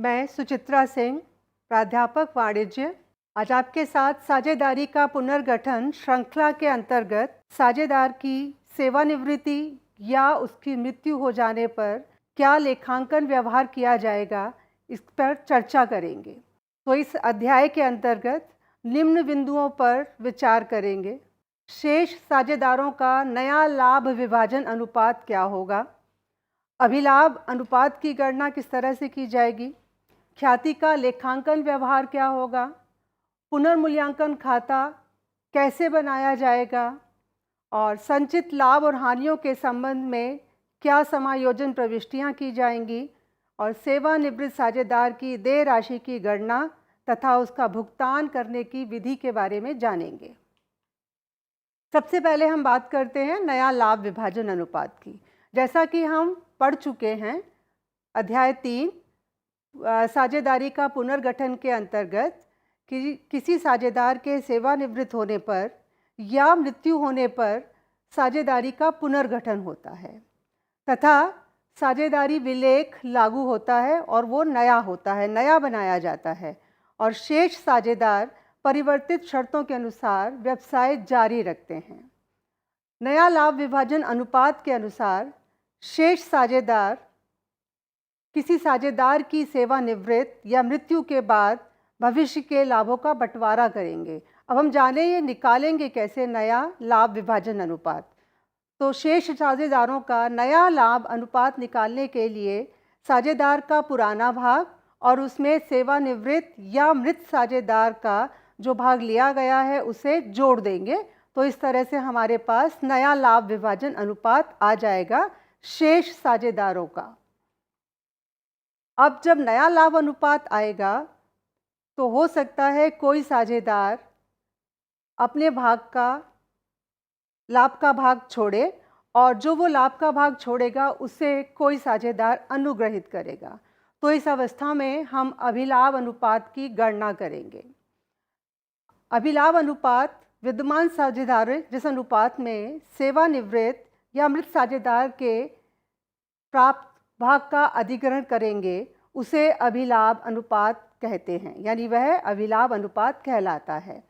मैं सुचित्रा सिंह, प्राध्यापक वाणिज्य, आज आपके साथ साझेदारी का पुनर्गठन श्रृंखला के अंतर्गत साझेदार की सेवानिवृत्ति या उसकी मृत्यु हो जाने पर क्या लेखांकन व्यवहार किया जाएगा, इस पर चर्चा करेंगे। तो इस अध्याय के अंतर्गत निम्न बिंदुओं पर विचार करेंगे। शेष साझेदारों का नया लाभ विभाजन अनुपात क्या होगा, अभिलाभ अनुपात की गणना किस तरह से की जाएगी, ख्याति का लेखांकन व्यवहार क्या होगा, पुनर्मूल्यांकन खाता कैसे बनाया जाएगा और संचित लाभ और हानियों के संबंध में क्या समायोजन प्रविष्टियां की जाएंगी और सेवानिवृत्त साझेदार की देय राशि की गणना तथा उसका भुगतान करने की विधि के बारे में जानेंगे। सबसे पहले हम बात करते हैं नया लाभ विभाजन अनुपात की। जैसा कि हम पढ़ चुके हैं, अध्याय 3 साझेदारी का पुनर्गठन के अंतर्गत कि किसी साझेदार के सेवानिवृत्त होने पर या मृत्यु होने पर साझेदारी का पुनर्गठन होता है तथा साझेदारी विलेख लागू होता है और वो नया होता है, नया बनाया जाता है और शेष साझेदार परिवर्तित शर्तों के अनुसार व्यवसाय जारी रखते हैं। नया लाभ विभाजन अनुपात के अनुसार शेष साझेदार किसी साझेदार की सेवानिवृत्त या मृत्यु के बाद भविष्य के लाभों का बंटवारा करेंगे। अब हम जाने ये निकालेंगे कैसे नया लाभ विभाजन अनुपात। तो शेष साझेदारों का नया लाभ अनुपात निकालने के लिए साझेदार का पुराना भाग और उसमें सेवानिवृत्त या मृत साझेदार का जो भाग लिया गया है उसे जोड़ देंगे। तो इस तरह से हमारे पास नया लाभ विभाजन अनुपात आ जाएगा शेष साझेदारों का। अब जब नया लाभ अनुपात आएगा तो हो सकता है कोई साझेदार अपने भाग का लाभ का भाग छोड़े और जो वो लाभ का भाग छोड़ेगा उसे कोई साझेदार अनुग्रहित करेगा। तो इस अवस्था में हम अभिलाभ अनुपात की गणना करेंगे। अभिलाभ अनुपात विद्यमान साझेदार जिस अनुपात में सेवानिवृत्त या मृत साझेदार के प्राप्त भाग का अधिग्रहण करेंगे उसे अभिलाभ अनुपात कहते हैं, यानी वह अभिलाभ अनुपात कहलाता है।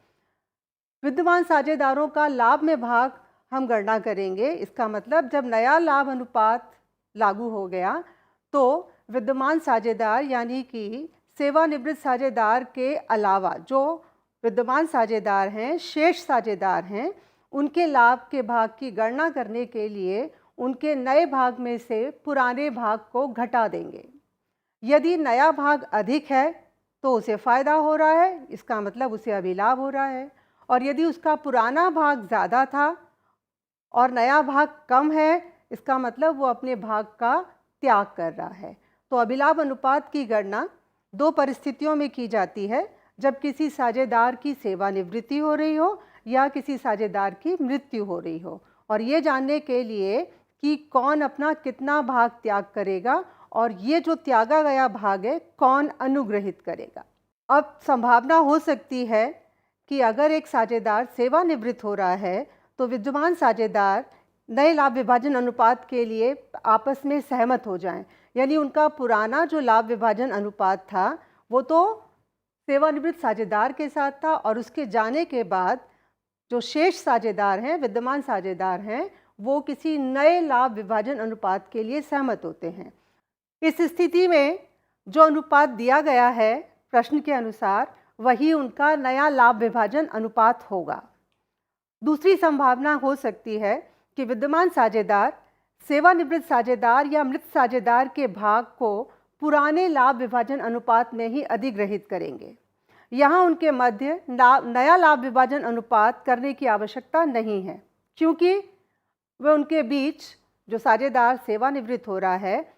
विद्यमान साझेदारों का लाभ में भाग हम गणना करेंगे। इसका मतलब जब नया लाभ अनुपात लागू हो गया तो विद्यमान साझेदार यानी कि सेवानिवृत्त साझेदार के अलावा जो विद्यमान साझेदार हैं, शेष साझेदार हैं, उनके लाभ के भाग की गणना करने के लिए उनके नए भाग में से पुराने भाग को घटा देंगे। यदि नया भाग अधिक है तो उसे फ़ायदा हो रहा है, इसका मतलब उसे अभिलाभ हो रहा है, और यदि उसका पुराना भाग ज़्यादा था और नया भाग कम है, इसका मतलब वो अपने भाग का त्याग कर रहा है। तो अभिलाभ अनुपात की गणना दो परिस्थितियों में की जाती है, जब किसी साझेदार की सेवानिवृत्ति हो रही हो या किसी साझेदार की मृत्यु हो रही हो, और ये जानने के लिए कि कौन अपना कितना भाग त्याग करेगा और ये जो त्यागा गया भाग है कौन अनुग्रहित करेगा। अब संभावना हो सकती है कि अगर एक साझेदार सेवानिवृत्त हो रहा है तो विद्यमान साझेदार नए लाभ विभाजन अनुपात के लिए आपस में सहमत हो जाएं, यानी उनका पुराना जो लाभ विभाजन अनुपात था वो तो सेवानिवृत्त साझेदार के साथ था और उसके जाने के बाद जो शेष साझेदार हैं, विद्यमान साझेदार हैं, वो किसी नए लाभ विभाजन अनुपात के लिए सहमत होते हैं। इस स्थिति में जो अनुपात दिया गया है प्रश्न के अनुसार वही उनका नया लाभ विभाजन अनुपात होगा। दूसरी संभावना हो सकती है कि विद्यमान साझेदार सेवानिवृत्त साझेदार या मृत साझेदार के भाग को पुराने लाभ विभाजन अनुपात में ही अधिग्रहित करेंगे। यहाँ उनके मध्य नया लाभ विभाजन अनुपात करने की आवश्यकता नहीं है, क्योंकि वे उनके बीच जो साझेदार सेवानिवृत्त हो रहा है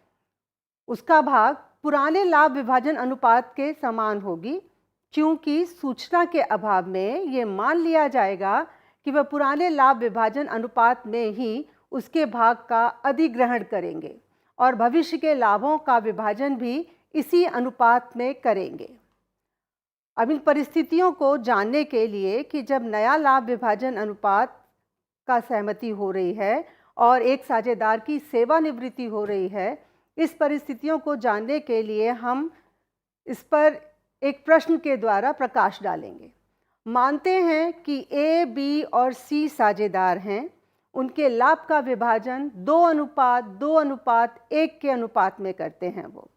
उसका भाग पुराने लाभ विभाजन अनुपात के समान होगी, क्योंकि सूचना के अभाव में ये मान लिया जाएगा कि वह पुराने लाभ विभाजन अनुपात में ही उसके भाग का अधिग्रहण करेंगे और भविष्य के लाभों का विभाजन भी इसी अनुपात में करेंगे। अब इन परिस्थितियों को जानने के लिए कि जब नया लाभ विभाजन अनुपात का सहमति हो रही है और एक साझेदार की सेवानिवृत्ति हो रही है, इस परिस्थितियों को जानने के लिए हम इस पर एक प्रश्न के द्वारा प्रकाश डालेंगे। मानते हैं कि ए, बी और सी साझेदार हैं, उनके लाभ का विभाजन 2:2:1 के अनुपात में करते हैं। वो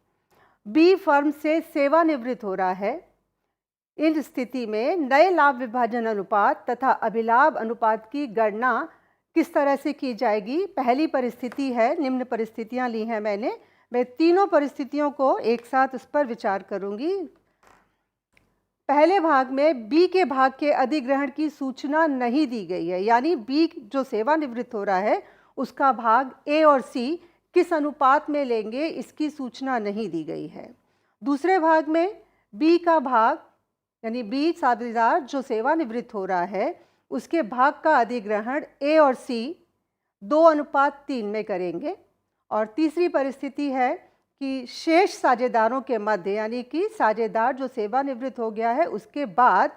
बी फर्म से सेवानिवृत्त हो रहा है। इन स्थिति में नए लाभ विभाजन अनुपात तथा अभिलाभ अनुपात की गणना किस तरह से की जाएगी? पहली परिस्थिति है, निम्न परिस्थितियां ली हैं मैंने, मैं तीनों परिस्थितियों को एक साथ उस पर विचार करूंगी। पहले भाग में बी के भाग के अधिग्रहण की सूचना नहीं दी गई है, यानी बी जो सेवानिवृत्त हो रहा है उसका भाग ए और सी किस अनुपात में लेंगे इसकी सूचना नहीं दी गई है। दूसरे भाग में बी का भाग यानी बी साझेदार जो सेवानिवृत्त हो रहा है उसके भाग का अधिग्रहण ए और सी 2:3 में करेंगे। और तीसरी परिस्थिति है कि शेष साझेदारों के मध्य, यानी कि साझेदार जो सेवानिवृत्त हो गया है उसके बाद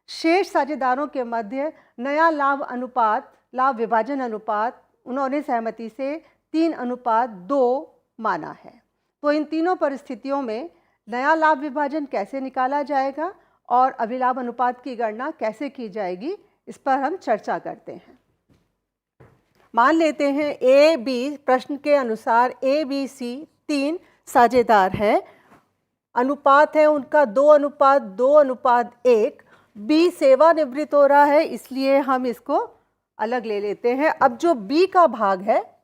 शेष साझेदारों के मध्य नया लाभ अनुपात, लाभ विभाजन अनुपात उन्होंने सहमति से 3:2 माना है। तो इन तीनों परिस्थितियों में नया लाभ विभाजन कैसे निकाला जाएगा और अभिलाभ अनुपात की गणना कैसे की जाएगी, इस पर हम चर्चा करते हैं। मान लेते हैं ए बी, प्रश्न के अनुसार ए बी सी 3 साझेदार है, अनुपात है उनका 2:2:1। बी सेवानिवृत्त हो रहा है इसलिए हम इसको अलग ले लेते हैं। अब जो बी का भाग है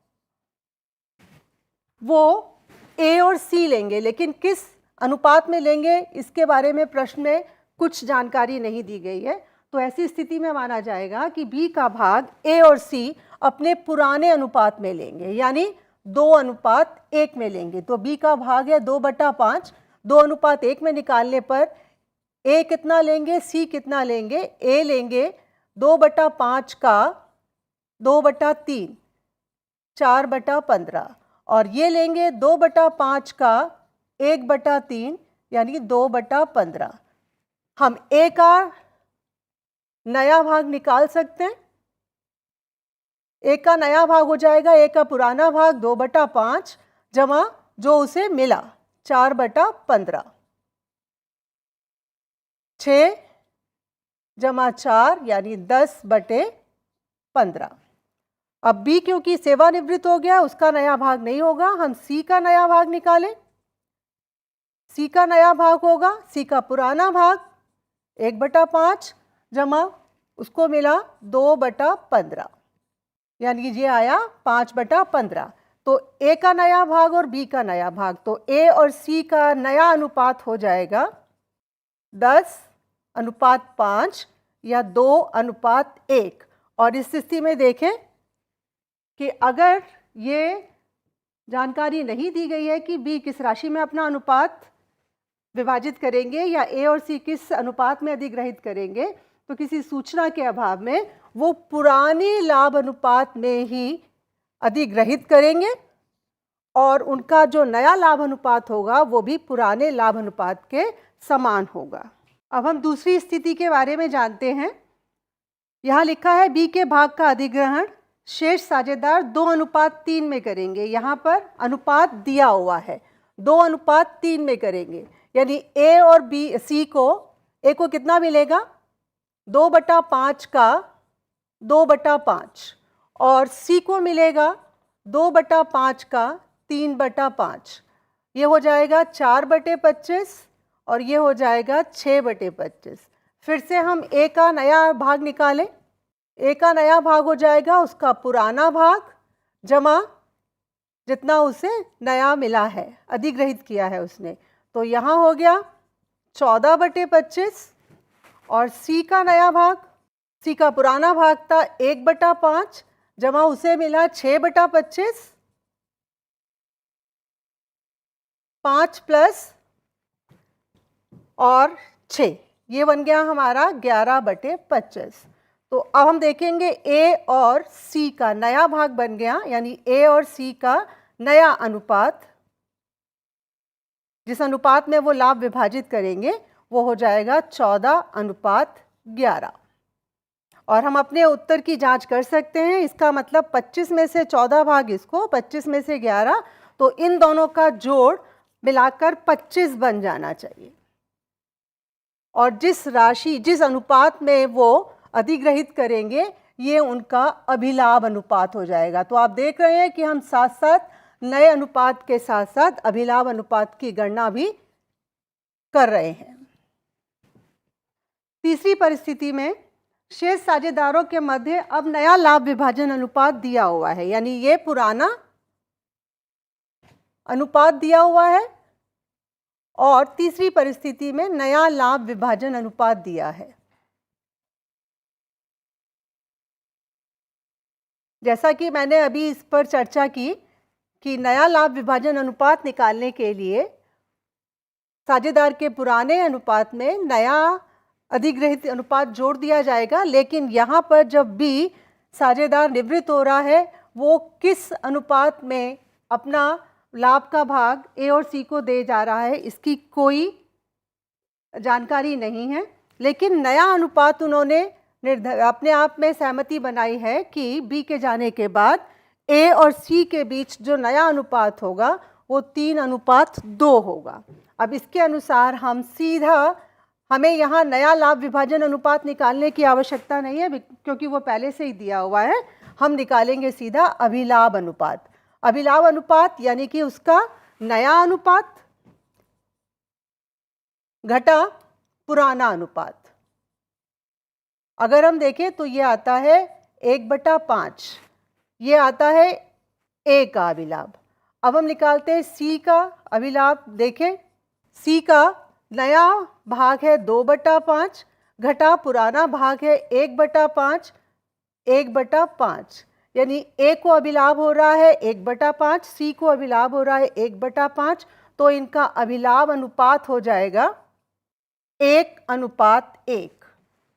वो ए और सी लेंगे, लेकिन किस अनुपात में लेंगे इसके बारे में प्रश्न में कुछ जानकारी नहीं दी गई है। तो ऐसी स्थिति में माना जाएगा कि बी का भाग ए और सी अपने पुराने अनुपात में लेंगे, यानी 2:1 में लेंगे। तो बी का भाग है 2/5, 2:1 में निकालने पर ए कितना लेंगे, सी कितना लेंगे? ए लेंगे 2/5 का 2/3, 4/15, और ये लेंगे 2/5 का 1/3 यानी 2/15। हम ए का नया भाग निकाल सकते हैं। ए का नया भाग हो जाएगा ए का पुराना भाग 2/5 जमा जो उसे मिला 4/15, 6 जमा 4 यानी 10/15। अब बी क्योंकि सेवानिवृत्त हो गया उसका नया भाग नहीं होगा, हम सी का नया भाग निकालें। सी का नया भाग होगा सी का पुराना भाग 1/5 जमा उसको मिला 2/15 यानी ये आया 5/15। तो ए का नया भाग और बी का नया भाग, तो ए और सी का नया अनुपात हो जाएगा 10:5 या 2:1। और इस स्थिति में देखें कि अगर ये जानकारी नहीं दी गई है कि बी किस राशि में अपना अनुपात विभाजित करेंगे या ए और सी किस अनुपात में अधिग्रहित करेंगे, तो किसी सूचना के अभाव में वो पुराने लाभ अनुपात में ही अधिग्रहित करेंगे और उनका जो नया लाभ अनुपात होगा वो भी पुराने लाभ अनुपात के समान होगा। अब हम दूसरी स्थिति के बारे में जानते हैं। यहाँ लिखा है बी के भाग का अधिग्रहण शेष साझेदार 2:3 में करेंगे। यहाँ पर अनुपात दिया हुआ है 2:3 में करेंगे, यानी ए और बी सी को ए को कितना मिलेगा 2/5 का 2/5 और सी को मिलेगा 2/5 का 3/5। ये हो जाएगा 4/25 और ये हो जाएगा 6/25। फिर से हम ए का नया भाग निकालें। ए का नया भाग हो जाएगा उसका पुराना भाग जमा जितना उसे नया मिला है, अधिग्रहित किया है उसने। तो यहाँ हो गया 14/25 और सी का नया भाग, सी का पुराना भाग था 1/5 जमा उसे मिला 6/25, 5 प्लस और 6, ये बन गया हमारा 11/25। तो अब हम देखेंगे ए और सी का नया भाग बन गया, यानी ए और सी का नया अनुपात, जिस अनुपात में वो लाभ विभाजित करेंगे वो हो जाएगा 14:11। और हम अपने उत्तर की जांच कर सकते हैं। इसका मतलब 25 में से 14 भाग इसको, 25 में से 11, तो इन दोनों का जोड़ मिलाकर 25 बन जाना चाहिए। और जिस राशि जिस अनुपात में वो अधिग्रहित करेंगे ये उनका अभिलाभ अनुपात हो जाएगा। तो आप देख रहे हैं कि हम साथ साथ नए अनुपात के साथ साथ अभिलाभ अनुपात की गणना भी कर रहे हैं। तीसरी परिस्थिति में शेष साझेदारों के मध्य अब नया लाभ विभाजन अनुपात दिया हुआ है, यानी ये पुराना अनुपात दिया हुआ है और तीसरी परिस्थिति में नया लाभ विभाजन अनुपात दिया है। जैसा कि मैंने अभी इस पर चर्चा की कि नया लाभ विभाजन अनुपात निकालने के लिए साझेदार के पुराने अनुपात में नया अधिग्रहित अनुपात जोड़ दिया जाएगा, लेकिन यहाँ पर जब भी साझेदार निवृत्त हो रहा है वो किस अनुपात में अपना लाभ का भाग ए और सी को दे जा रहा है इसकी कोई जानकारी नहीं है। लेकिन नया अनुपात उन्होंने अपने आप में सहमति बनाई है कि बी के जाने के बाद ए और सी के बीच जो नया अनुपात होगा वो 3:2 होगा। अब इसके अनुसार हमें यहाँ नया लाभ विभाजन अनुपात निकालने की आवश्यकता नहीं है क्योंकि वो पहले से ही दिया हुआ है। हम निकालेंगे सीधा अभिलाभ अनुपात। अभिलाभ अनुपात यानी कि उसका नया अनुपात घटा पुराना अनुपात। अगर हम देखें तो ये आता है 1/5, ये आता है ए का अभिलाभ। अब हम निकालते हैं सी का अभिलाभ। देखें सी का नया भाग है 2/5 घटा पुराना भाग है 1/5, 1/5 यानी ए को अभिलाभ हो रहा है 1/5, सी को अभिलाभ हो रहा है 1/5। तो इनका अभिलाभ अनुपात हो जाएगा 1:1।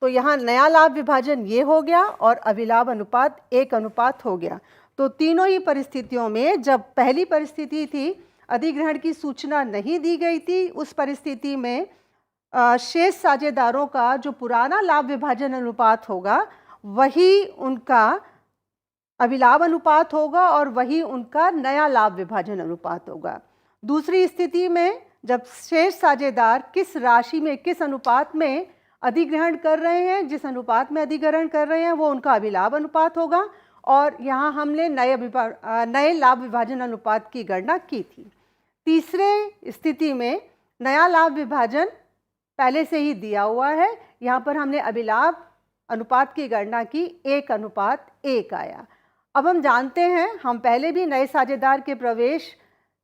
तो यहाँ नया लाभ विभाजन ये हो गया और अभिलाभ अनुपात 1:1 हो गया। तो तीनों ही परिस्थितियों में, जब पहली परिस्थिति थी अधिग्रहण की सूचना नहीं दी गई थी, उस परिस्थिति में शेष साझेदारों का जो पुराना लाभ विभाजन अनुपात होगा वही उनका अभिलाभ अनुपात होगा और वही उनका नया लाभ विभाजन अनुपात होगा। दूसरी स्थिति में जब शेष साझेदार किस राशि में किस अनुपात में अधिग्रहण कर रहे हैं, जिस अनुपात में अधिग्रहण कर रहे हैं वो उनका अभिलाभ अनुपात होगा और यहाँ हमने नए लाभ विभाजन अनुपात की गणना की थी। तीसरे स्थिति में नया लाभ विभाजन पहले से ही दिया हुआ है, यहाँ पर हमने अभिलाभ अनुपात की गणना की 1:1 आया। अब हम जानते हैं, हम पहले भी नए साझेदार के प्रवेश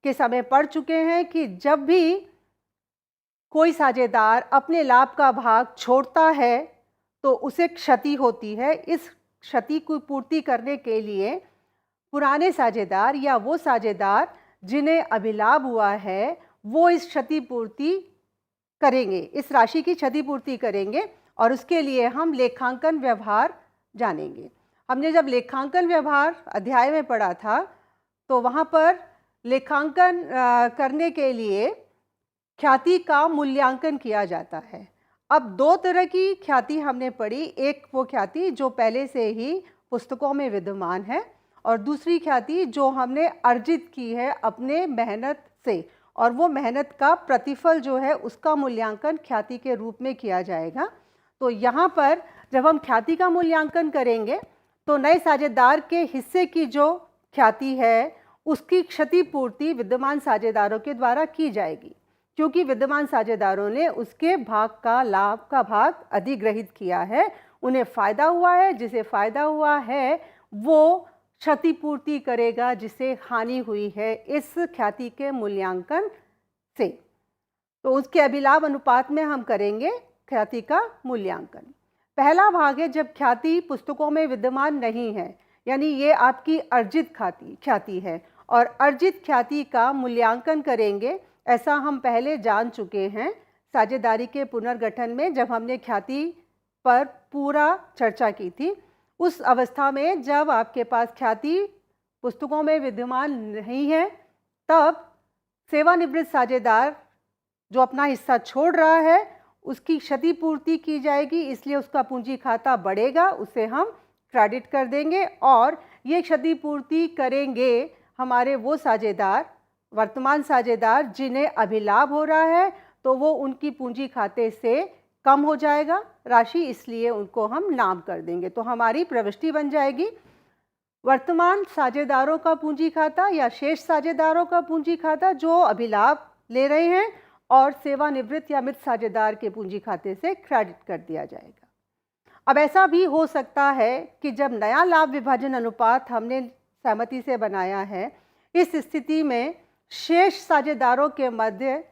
के समय पढ़ चुके हैं कि जब भी कोई साझेदार अपने लाभ का भाग छोड़ता है तो उसे क्षति होती है। इस क्षति की पूर्ति करने के लिए पुराने साझेदार या वो साझेदार जिन्हें अभिलाभ हुआ है वो इस क्षतिपूर्ति करेंगे, इस राशि की क्षतिपूर्ति करेंगे और उसके लिए हम लेखांकन व्यवहार जानेंगे। हमने जब लेखांकन व्यवहार अध्याय में पढ़ा था तो वहाँ पर लेखांकन करने के लिए ख्याति का मूल्यांकन किया जाता है। अब दो तरह की ख्याति हमने पढ़ी, एक वो ख्याति जो पहले से ही पुस्तकों में विद्यमान है और दूसरी ख्याति जो हमने अर्जित की है अपने मेहनत से, और वो मेहनत का प्रतिफल जो है उसका मूल्यांकन ख्याति के रूप में किया जाएगा। तो यहाँ पर जब हम ख्याति का मूल्यांकन करेंगे तो नए साझेदार के हिस्से की जो ख्याति है उसकी क्षतिपूर्ति विद्यमान साझेदारों के द्वारा की जाएगी, क्योंकि विद्यमान साझेदारों ने उसके भाग का लाभ का भाग अधिग्रहित किया है, उन्हें फ़ायदा हुआ है। जिसे फ़ायदा हुआ है वो क्षतिपूर्ति करेगा जिसे हानि हुई है इस ख्याति के मूल्यांकन से। तो उसके अभिलाभ अनुपात में हम करेंगे ख्याति का मूल्यांकन। पहला भाग है जब ख्याति पुस्तकों में विद्यमान नहीं है, यानी ये आपकी अर्जित ख्याति है और अर्जित ख्याति का मूल्यांकन करेंगे। ऐसा हम पहले जान चुके हैं साझेदारी के पुनर्गठन में, जब हमने ख्याति पर पूरा चर्चा की थी। उस अवस्था में जब आपके पास ख्याति पुस्तकों में विद्यमान नहीं है तब सेवानिवृत्त साझेदार जो अपना हिस्सा छोड़ रहा है उसकी क्षतिपूर्ति की जाएगी, इसलिए उसका पूंजी खाता बढ़ेगा, उसे हम क्रेडिट कर देंगे और ये क्षतिपूर्ति करेंगे हमारे वो साझेदार, वर्तमान साझेदार जिन्हें अभिलाभ हो रहा है, तो वो उनकी पूंजी खाते से कम हो जाएगा राशि, इसलिए उनको हम नाम कर देंगे। तो हमारी प्रविष्टि बन जाएगी वर्तमान साझेदारों का पूंजी खाता या शेष साझेदारों का पूंजी खाता जो अभिलाभ ले रहे हैं, और सेवानिवृत्त या मृत साझेदार के पूंजी खाते से क्रेडिट कर दिया जाएगा। अब ऐसा भी हो सकता है कि जब नया लाभ विभाजन अनुपात हमने सहमति से बनाया है, इस स्थिति में शेष साझेदारों के मध्य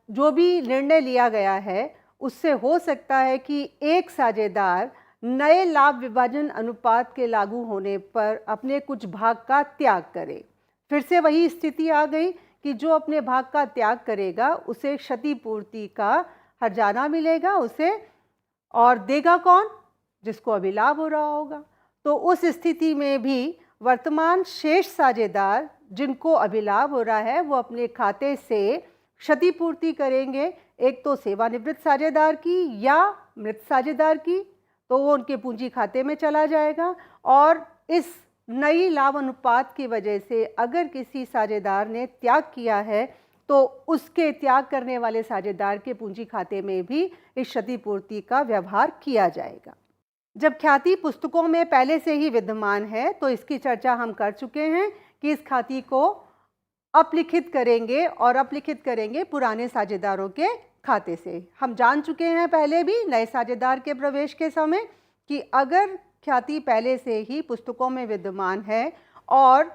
जो भी निर्णय लिया गया है उससे हो सकता है कि एक साझेदार नए लाभ विभाजन अनुपात के लागू होने पर अपने कुछ भाग का त्याग करे। फिर से वही स्थिति आ गई कि जो अपने भाग का त्याग करेगा उसे क्षतिपूर्ति का हर्जाना मिलेगा उसे, और देगा कौन? जिसको अभिलाभ हो रहा होगा। तो उस स्थिति में भी वर्तमान शेष साझेदार जिनको अभिलाभ हो रहा है वो अपने खाते से क्षतिपूर्ति करेंगे, एक तो सेवानिवृत्त साझेदार की या मृत साझेदार की, तो वो उनके पूंजी खाते में चला जाएगा। और इस नई लाभ अनुपात की वजह से अगर किसी साझेदार ने त्याग किया है तो उसके त्याग करने वाले साझेदार के पूंजी खाते में भी इस क्षतिपूर्ति का व्यवहार किया जाएगा। जब ख्याति पुस्तकों में पहले से ही विद्यमान है तो इसकी चर्चा हम कर चुके हैं कि इस ख्याति को अपलिखित करेंगे, और अपलिखित करेंगे पुराने साझेदारों के खाते से। हम जान चुके हैं पहले भी नए साझेदार के प्रवेश के समय कि अगर ख्याति पहले से ही पुस्तकों में विद्यमान है और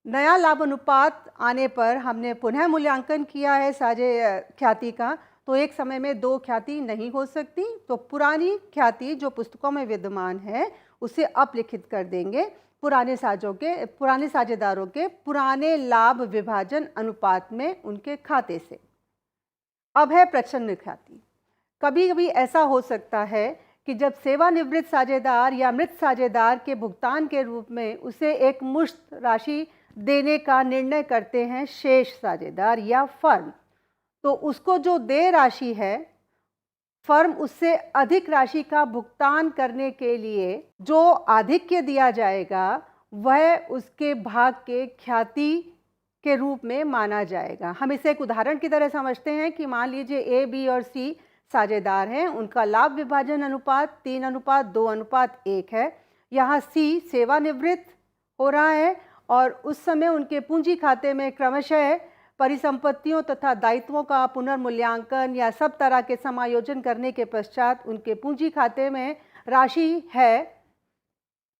नया लाभ अनुपात आने पर हमने पुनः मूल्यांकन किया है ख्याति का, तो एक समय में दो ख्याति नहीं हो सकती। तो पुरानी ख्याति जो पुस्तकों में विद्यमान है उसे अपलिखित कर देंगे पुराने साझेदारों के पुराने लाभ विभाजन अनुपात में उनके खाते से। अब है प्रच्छन्न ख्याति। कभी कभी ऐसा हो सकता है कि जब सेवानिवृत्त साझेदार या मृत साझेदार के भुगतान के रूप में उसे एक मुश्त राशि देने का निर्णय करते हैं शेष साझेदार या फर्म, तो उसको जो देय राशि है फर्म उससे अधिक राशि का भुगतान करने के लिए जो आधिक्य दिया जाएगा वह उसके भाग के ख्याति के रूप में माना जाएगा। हम इसे एक उदाहरण की तरह समझते हैं कि मान लीजिए ए, बी और सी साझेदार हैं, उनका लाभ विभाजन अनुपात 3:2:1 है। यहाँ सी सेवानिवृत्त हो रहा है और उस समय उनके पूंजी खाते में क्रमशः परिसंपत्तियों तथा दायित्वों का पुनर्मूल्यांकन या सब तरह के समायोजन करने के पश्चात उनके पूंजी खाते में राशि है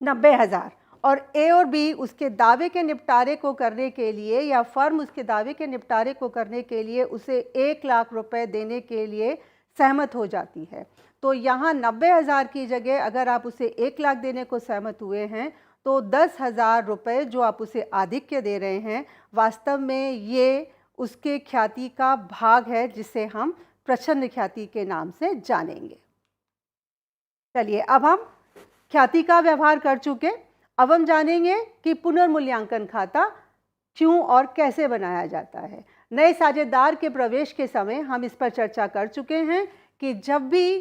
90,000, और ए और बी उसके दावे के निपटारे को करने के लिए या फर्म उसके दावे के निपटारे को करने के लिए उसे 1 लाख रुपए देने के लिए सहमत हो जाती है। तो यहाँ 90,000 की जगह अगर आप उसे 1 लाख देने को सहमत हुए हैं तो 10,000 रुपये जो आप उसे आधिक्य दे रहे हैं वास्तव में ये उसके ख्याति का भाग है जिसे हम प्रच्छन्न ख्याति के नाम से जानेंगे। चलिए अब हम ख्याति का व्यवहार कर चुके, अब हम जानेंगे कि पुनर्मूल्यांकन खाता क्यों और कैसे बनाया जाता है। नए साझेदार के प्रवेश के समय हम इस पर चर्चा कर चुके हैं कि जब भी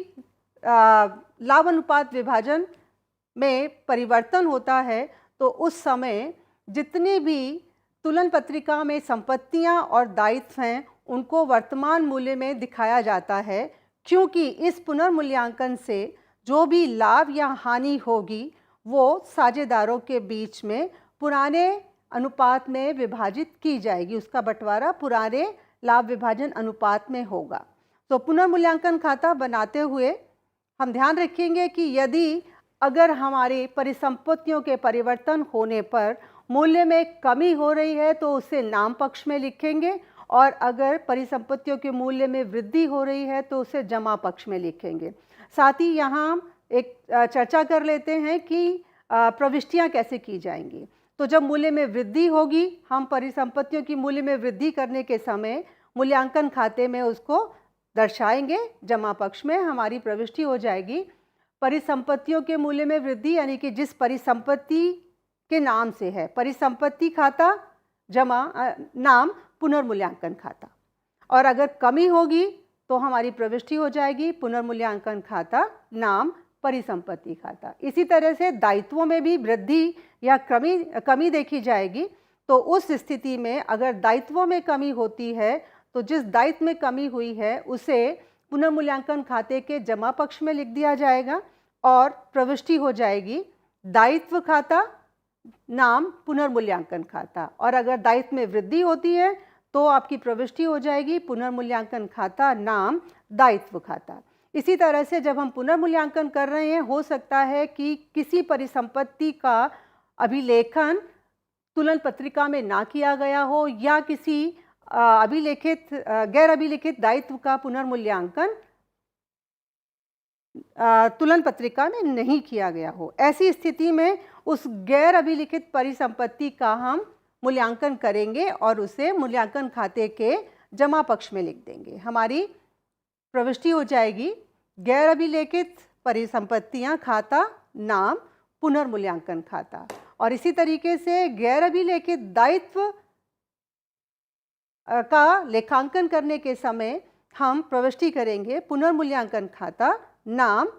लाभ अनुपात विभाजन में परिवर्तन होता है तो उस समय जितनी भी तुलन पत्रिका में संपत्तियां और दायित्व हैं उनको वर्तमान मूल्य में दिखाया जाता है, क्योंकि इस पुनर्मूल्यांकन से जो भी लाभ या हानि होगी वो साझेदारों के बीच में पुराने अनुपात में विभाजित की जाएगी, उसका बंटवारा पुराने लाभ विभाजन अनुपात में होगा। तो पुनर्मूल्यांकन खाता बनाते हुए हम ध्यान रखेंगे कि यदि अगर हमारी परिसंपत्तियों के परिवर्तन होने पर मूल्य में कमी हो रही है तो उसे नाम पक्ष में लिखेंगे, और अगर परिसंपत्तियों के मूल्य में वृद्धि हो रही है तो उसे जमा पक्ष में लिखेंगे। साथ ही यहाँ हम एक चर्चा कर लेते हैं कि प्रविष्टियाँ कैसे की जाएंगी। तो जब मूल्य में वृद्धि होगी हम परिसंपत्तियों की मूल्य में वृद्धि करने के समय मूल्यांकन खाते में उसको दर्शाएंगे, जमा पक्ष में हमारी प्रविष्टि हो जाएगी परिसंपत्तियों के मूल्य में वृद्धि, यानी कि जिस परिसंपत्ति के नाम से है परिसंपत्ति खाता जमा नाम पुनर्मूल्यांकन खाता, और अगर कमी होगी तो हमारी प्रविष्टि हो जाएगी पुनर्मूल्यांकन खाता नाम परिसंपत्ति खाता। इसी तरह से दायित्वों में भी वृद्धि या कमी देखी जाएगी, तो उस स्थिति में अगर दायित्वों में कमी होती है तो जिस दायित्व में कमी हुई है उसे पुनर्मूल्यांकन खाते के जमा पक्ष में लिख दिया जाएगा और प्रविष्टि हो जाएगी दायित्व खाता नाम पुनर्मूल्यांकन खाता। और अगर दायित्व में वृद्धि होती है तो आपकी प्रविष्टि हो जाएगी पुनर्मूल्यांकन खाता नाम दायित्व खाता। इसी तरह से जब हम पुनर्मूल्यांकन कर रहे हैं, हो सकता है कि किसी परिसंपत्ति का अभिलेखन तुलन पत्रिका में ना किया गया हो या किसी गैर अभिलिखित दायित्व का पुनर्मूल्यांकन तुलन पत्रिका में नहीं किया गया हो। ऐसी स्थिति में उस गैर अभिलिखित परिसंपत्ति का हम मूल्यांकन करेंगे और उसे मूल्यांकन खाते के जमा पक्ष में लिख देंगे। हमारी प्रविष्टि हो जाएगी गैर अभिलेखित परिसंपत्तियां खाता नाम पुनर्मूल्यांकन खाता। और इसी तरीके से गैर अभिलेखित दायित्व का लेखांकन करने के समय हम प्रविष्टि करेंगे पुनर्मूल्यांकन खाता नाम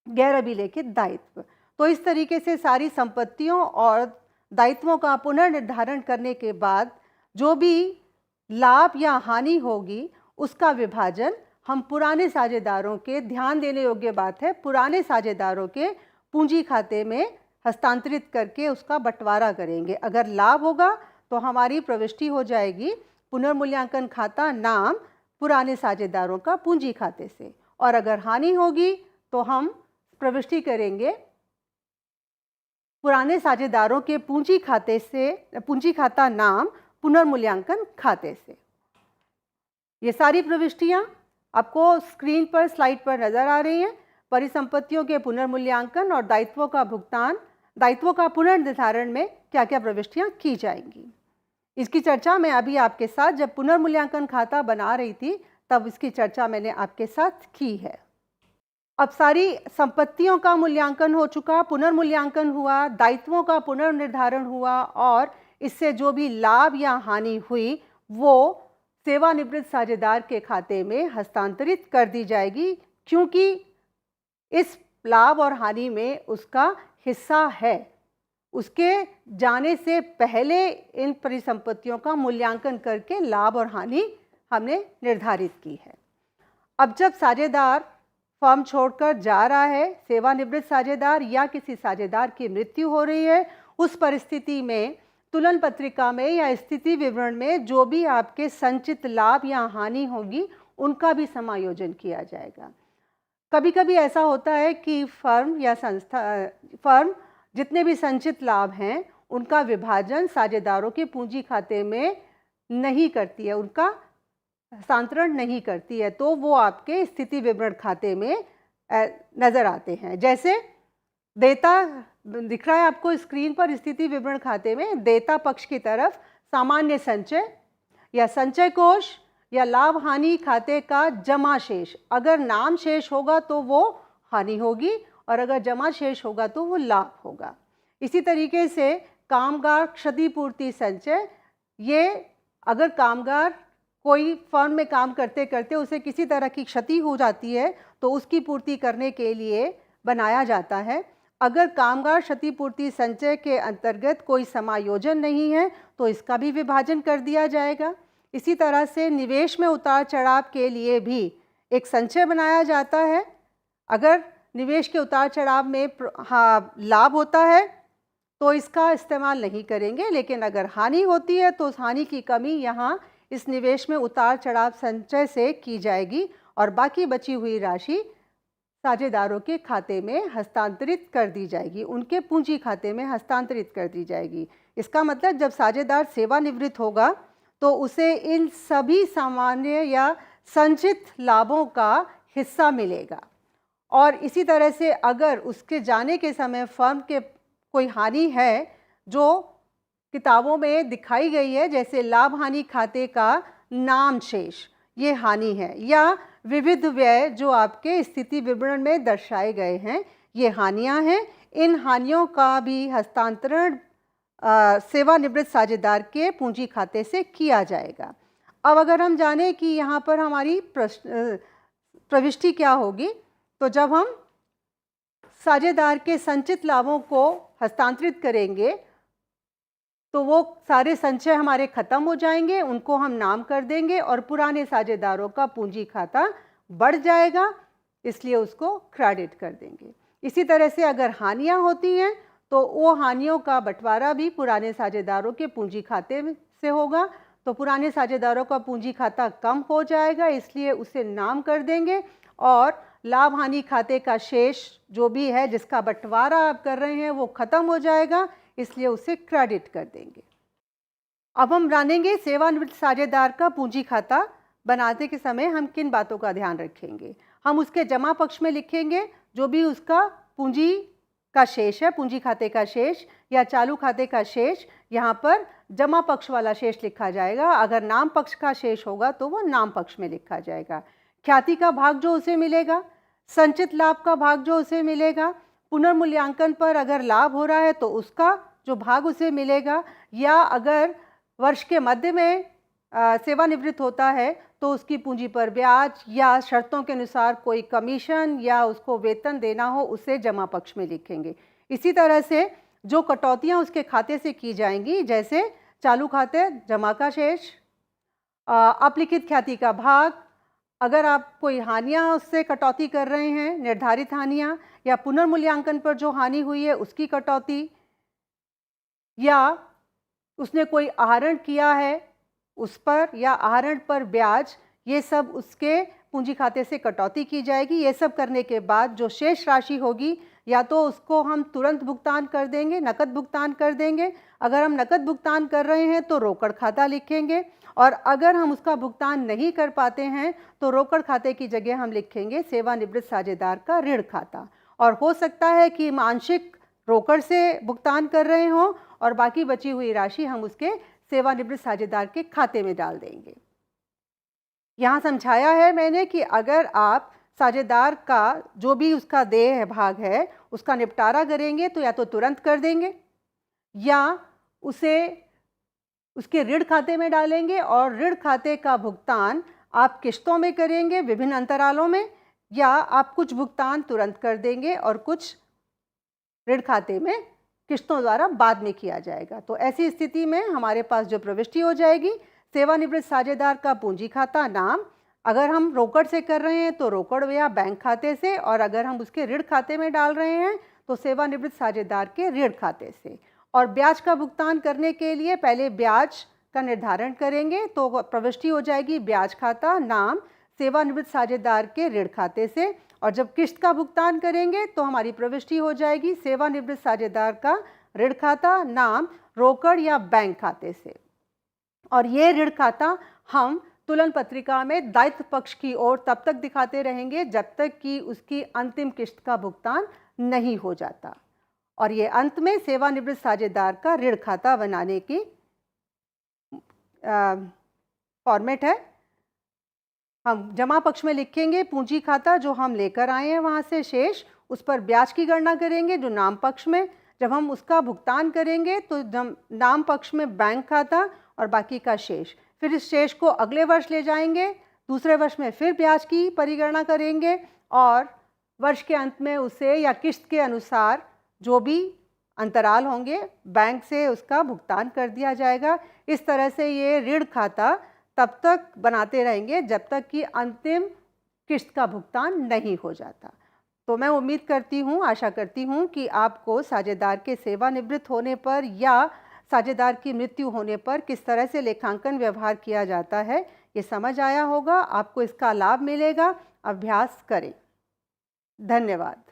गैर अभिलेखित दायित्व। तो इस तरीके से सारी संपत्तियों और दायित्वों का पुनर्निर्धारण करने के बाद जो भी लाभ या हानि होगी उसका विभाजन हम पुराने साझेदारों के, ध्यान देने योग्य बात है, पुराने साझेदारों के पूंजी खाते में हस्तांतरित करके उसका बंटवारा करेंगे। अगर लाभ होगा तो हमारी प्रविष्टि हो जाएगी पुनर्मूल्यांकन खाता नाम पुराने साझेदारों का पूंजी खाते से, और अगर हानि होगी तो हम प्रविष्टि करेंगे पुराने साझेदारों के पूंजी खाता नाम पुनर्मूल्यांकन खाते से। ये सारी प्रविष्टियां आपको स्क्रीन पर, स्लाइड पर नजर आ रही हैं। परिसंपत्तियों के पुनर्मूल्यांकन और दायित्वों का भुगतान, दायित्वों का पुनर्निर्धारण में क्या क्या प्रविष्टियां की जाएंगी, इसकी चर्चा मैं अभी आपके साथ जब पुनर्मूल्यांकन खाता बना रही थी तब इसकी चर्चा मैंने आपके साथ की है। अब सारी संपत्तियों का मूल्यांकन हो चुका, पुनर्मूल्यांकन हुआ, दायित्वों का पुनर्निर्धारण हुआ और इससे जो भी लाभ या हानि हुई वो सेवानिवृत्त साझेदार के खाते में हस्तांतरित कर दी जाएगी, क्योंकि इस लाभ और हानि में उसका हिस्सा है। उसके जाने से पहले इन परिसंपत्तियों का मूल्यांकन करके लाभ और हानि हमने निर्धारित की है। अब जब साझेदार फर्म छोड़कर जा रहा है, सेवानिवृत्त साझेदार या किसी साझेदार की मृत्यु हो रही है, उस परिस्थिति में तुलन पत्रिका में या स्थिति विवरण में जो भी आपके संचित लाभ या हानि होगी उनका भी समायोजन किया जाएगा। कभी कभी ऐसा होता है कि फर्म जितने भी संचित लाभ हैं उनका विभाजन साझेदारों के पूंजी खाते में नहीं करती है, उनका हस्तांतरण नहीं करती है, तो वो आपके स्थिति विवरण खाते में नज़र आते हैं। जैसे देता दिख रहा है आपको स्क्रीन पर, स्थिति विवरण खाते में देता पक्ष की तरफ सामान्य संचय या संचय कोष या लाभ हानि खाते का जमा शेष, अगर नाम शेष होगा तो वो हानि होगी और अगर जमा शेष होगा तो वो लाभ होगा। इसी तरीके से कामगार क्षतिपूर्ति संचय, ये अगर कामगार कोई फर्म में काम करते करते उसे किसी तरह की क्षति हो जाती है तो उसकी पूर्ति करने के लिए बनाया जाता है। अगर कामगार क्षतिपूर्ति संचय के अंतर्गत कोई समायोजन नहीं है तो इसका भी विभाजन कर दिया जाएगा। इसी तरह से निवेश में उतार चढ़ाव के लिए भी एक संचय बनाया जाता है। अगर निवेश के उतार चढ़ाव में लाभ होता है तो इसका इस्तेमाल नहीं करेंगे, लेकिन अगर हानि होती है तो उस हानि की कमी यहाँ इस निवेश में उतार चढ़ाव संचय से की जाएगी और बाकी बची हुई राशि साझेदारों के खाते में हस्तांतरित कर दी जाएगी, उनके पूंजी खाते में हस्तांतरित कर दी जाएगी। इसका मतलब जब साझेदार सेवानिवृत्त होगा तो उसे इन सभी सामान्य या संचित लाभों का हिस्सा मिलेगा। और इसी तरह से अगर उसके जाने के समय फर्म के कोई हानि है जो किताबों में दिखाई गई है, जैसे लाभ हानि खाते का नाम शेष, ये हानि है, या विविध व्यय जो आपके स्थिति विवरण में दर्शाए गए हैं, ये हानियां हैं। इन हानियों का भी हस्तांतरण सेवानिवृत्त साझेदार के पूंजी खाते से किया जाएगा। अब अगर हम जाने कि यहाँ पर हमारी प्रविष्टि क्या होगी, तो जब हम साझेदार के संचित लाभों को हस्तांतरित करेंगे तो वो सारे संचय हमारे ख़त्म हो जाएंगे, उनको हम नाम कर देंगे और पुराने साझेदारों का पूंजी खाता बढ़ जाएगा, इसलिए उसको क्रेडिट कर देंगे। इसी तरह से अगर हानियां होती हैं तो वो हानियों का बंटवारा भी पुराने साझेदारों के पूंजी खाते से होगा, तो पुराने साझेदारों का पूंजी खाता कम हो जाएगा, इसलिए उसे नाम कर देंगे और लाभ हानि खाते का शेष जो भी है जिसका बंटवारा आप कर रहे हैं वो ख़त्म हो जाएगा, इसलिए उसे क्रेडिट कर देंगे। अब हम जानेंगे सेवानिवृत्त साझेदार का पूंजी खाता बनाने के समय हम किन बातों का ध्यान रखेंगे। हम उसके जमा पक्ष में लिखेंगे जो भी उसका पूंजी का शेष है, पूंजी खाते का शेष या चालू खाते का शेष, यहाँ पर जमा पक्ष वाला शेष लिखा जाएगा। अगर नाम पक्ष का शेष होगा तो वो नाम पक्ष में लिखा जाएगा। ख्याति का भाग जो उसे मिलेगा, संचित लाभ का भाग जो उसे मिलेगा, पुनर्मूल्यांकन पर अगर लाभ हो रहा है तो उसका जो भाग उसे मिलेगा, या अगर वर्ष के मध्य में सेवानिवृत्त होता है तो उसकी पूंजी पर ब्याज या शर्तों के अनुसार कोई कमीशन या उसको वेतन देना हो, उसे जमा पक्ष में लिखेंगे। इसी तरह से जो कटौतियां उसके खाते से की जाएंगी, जैसे चालू खाते जमा का शेष, अपलिखित ख्याति का भाग, अगर आप कोई हानियां उससे कटौती कर रहे हैं, निर्धारित हानियां, या पुनर्मूल्यांकन पर जो हानि हुई है उसकी कटौती, या उसने कोई आहरण किया है उस पर, या आहरण पर ब्याज, ये सब उसके पूंजी खाते से कटौती की जाएगी। ये सब करने के बाद जो शेष राशि होगी या तो उसको हम तुरंत भुगतान कर देंगे, नकद भुगतान कर देंगे। अगर हम नकद भुगतान कर रहे हैं तो रोकड़ खाता लिखेंगे, और अगर हम उसका भुगतान नहीं कर पाते हैं तो रोकड़ खाते की जगह हम लिखेंगे सेवानिवृत्त साझेदार का ऋण खाता। और हो सकता है कि हम आंशिक रोकड़ से भुगतान कर रहे हों और बाकी बची हुई राशि हम उसके सेवानिवृत्त साझेदार के खाते में डाल देंगे। यहाँ समझाया है मैंने कि अगर आप साझेदार का जो भी उसका देय भाग है उसका निपटारा करेंगे तो या तो तुरंत कर देंगे या उसे उसके ऋण खाते में डालेंगे, और ऋण खाते का भुगतान आप किश्तों में करेंगे विभिन्न अंतरालों में, या आप कुछ भुगतान तुरंत कर देंगे और कुछ ऋण खाते में किश्तों द्वारा बाद में किया जाएगा। तो ऐसी स्थिति में हमारे पास जो प्रविष्टि हो जाएगी, सेवानिवृत्त साझेदार का पूंजी खाता नाम, अगर हम रोकड़ से कर रहे हैं तो रोकड़ या बैंक खाते से, और अगर हम उसके ऋण खाते में डाल रहे हैं तो सेवानिवृत्त साझेदार के ऋण खाते से। और ब्याज का भुगतान करने के लिए पहले ब्याज का निर्धारण करेंगे, तो प्रविष्टि हो जाएगी ब्याज खाता नाम सेवानिवृत्त साझेदार के ऋण खाते से, और जब किश्त का भुगतान करेंगे तो हमारी प्रविष्टि हो जाएगी सेवानिवृत्त साझेदार का ऋण खाता नाम रोकड़ या बैंक खाते से। और ये ऋण खाता हम तुलन पत्रिका में दायित्व पक्ष की ओर तब तक दिखाते रहेंगे जब तक कि उसकी अंतिम किश्त का भुगतान नहीं हो जाता। और ये अंत में सेवानिवृत्त साझेदार का ऋण खाता बनाने की फॉर्मेट है। हम जमा पक्ष में लिखेंगे पूंजी खाता जो हम लेकर आए हैं वहाँ से शेष, उस पर ब्याज की गणना करेंगे जो नाम पक्ष में, जब हम उसका भुगतान करेंगे तो नाम पक्ष में बैंक खाता और बाकी का शेष, फिर इस शेष को अगले वर्ष ले जाएंगे, दूसरे वर्ष में फिर ब्याज की परिगणना करेंगे और वर्ष के अंत में उसे या किश्त के अनुसार जो भी अंतराल होंगे बैंक से उसका भुगतान कर दिया जाएगा। इस तरह से ये ऋण खाता तब तक बनाते रहेंगे जब तक कि अंतिम किश्त का भुगतान नहीं हो जाता। तो मैं उम्मीद करती हूँ, आशा करती हूँ कि आपको साझेदार के सेवानिवृत्त होने पर या साझेदार की मृत्यु होने पर किस तरह से लेखांकन व्यवहार किया जाता है ये समझ आया होगा। आपको इसका लाभ मिलेगा, अभ्यास करें। धन्यवाद।